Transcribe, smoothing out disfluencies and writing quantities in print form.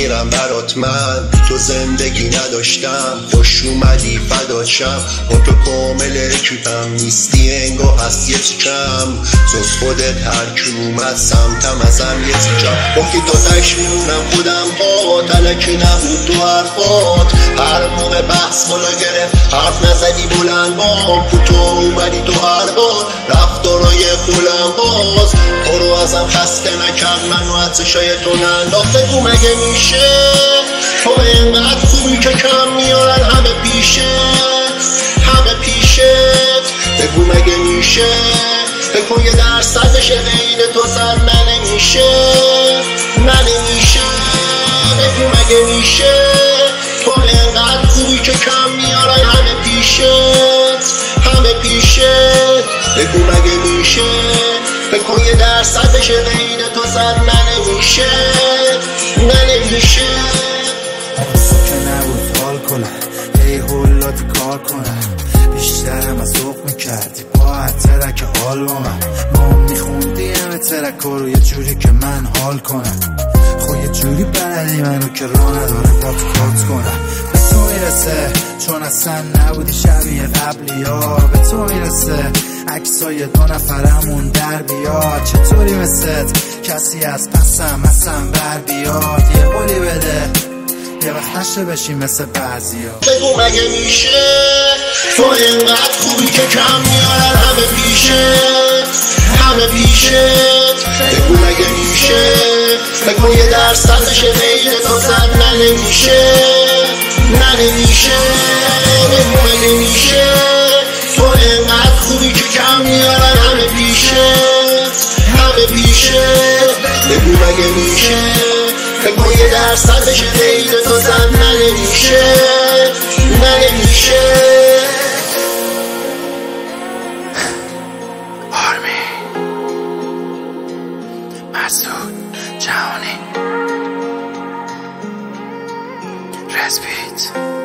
میرم برات من، تو زندگی نداشتم، خوش اومدی فدات شم. با تو کامل اکیپم، نیستی انگار هست یه تیکم، زوز خودت هرکی اومد سمتم ازم یه تیکم. با که دادش میمونم خودم ها، تلکی نبود تو حرفات، هر موقع بحث بالا گرفت حرف نزدی بلند بام، تو اومدی تو هر بار رفتارای خولم باز، تو رو ازم خسته نکرد منو حدسشای تو ننداخت. بگو مگه میشه تو اینقدر خوبی که کم میارن همه پیشت، همه پیشت. بگو مگه میشه بکن یه درصدش بین تو زد نمیشه، نمیشه. بگو مگه میشه تو اینقدر خوبی که کم میارن همه پیشت، همه پیشت. بگو مگه میشه بکن یه درصدش بین تو زد نمیشه، نمیشه. که نبود حال کنم یه هولاتی کار کنم، بیشترم از ذوق میکردی با ترک حال با من، ما میخوندی همه ترک رو یه جوری که من حال کنم. خب یه جوری بلدی منو که راه نداره با تو کات کنم. به تو میرسه چون اصلا نبودی شبیه قبلی ها، به تو میرسه عکسای دو نفرمون در بیاد. چطوری مثل کسی از پسم بر بیاد، یه قولی بده یه وقت نشه بشی مثل بعضی ها. بگو مگه میشه تو اینقدر خوبی که کم میارن همه پیشت، همه پیشت. بگو مگه میشه بگو یه درصدش بین تو زد نمیشه، نمیشه. بگو مگه میشه تو اینقدر خوبی که کم میارن همه پیشت، همه پیشت. بگو مگه میشه بگو یه درصدش بین تو زد نمیشه، نمیشه. آرمین مسعود جهانی رسپیت